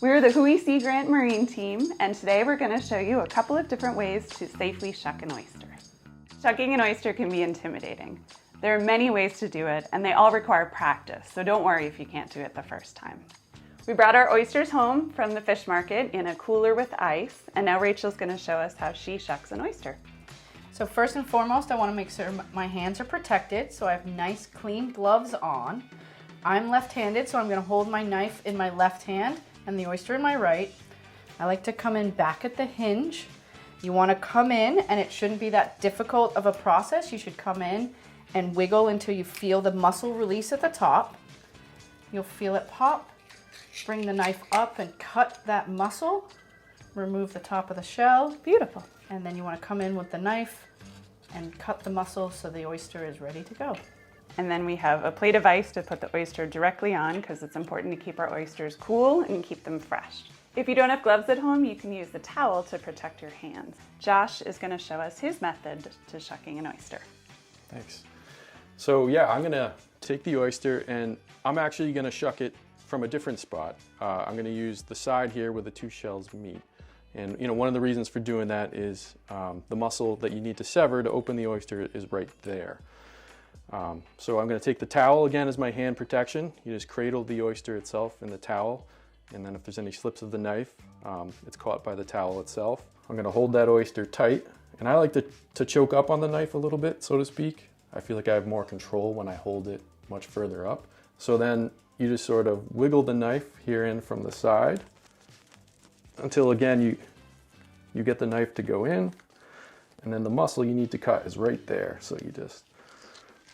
We're the WHOI Sea Grant Marine team, and today we're going to show you a couple of different ways to safely shuck an oyster. Shucking an oyster can be intimidating. There are many ways to do it, and they all require practice, so don't worry if you can't do it the first time. We brought our oysters home from the fish market in a cooler with ice, and now Rachel's going to show us how she shucks an oyster. So first and foremost, I want to make sure my hands are protected, so I have nice clean gloves on. I'm left-handed, so I'm going to hold my knife in my left hand and the oyster in my right. I like to come in back at the hinge. You want to come in, and it shouldn't be that difficult of a process. You should come in and wiggle until you feel the muscle release at the top. You'll feel it pop. Bring the knife up and cut that muscle. Remove the top of the shell. Beautiful. And then you want to come in with the knife and cut the muscle so the oyster is ready to go. And then we have a plate of ice to put the oyster directly on because it's important to keep our oysters cool and keep them fresh. If you don't have gloves at home, you can use the towel to protect your hands. Josh is going to show us his method to shucking an oyster. Thanks. So yeah, I'm going to take the oyster and I'm actually going to shuck it from a different spot. I'm going to use the side here where the two shells meet. And one of the reasons for doing that is the muscle that you need to sever to open the oyster is right there. So I'm going to take the towel again as my hand protection. You just cradle the oyster itself in the towel, and then if there's any slips of the knife, it's caught by the towel itself. I'm going to hold that oyster tight, and I like to choke up on the knife a little bit, so to speak. I feel like I have more control when I hold it much further up. So then you just sort of wiggle the knife here in from the side until again you get the knife to go in, and then the muscle you need to cut is right there. So you just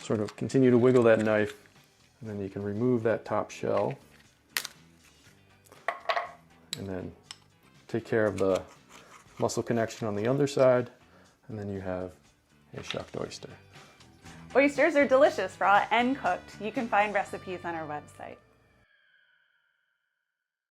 sort of continue to wiggle that knife, and then you can remove that top shell and then take care of the muscle connection on the underside, and then you have a shucked oyster. Oysters are delicious raw and cooked. You can find recipes on our website.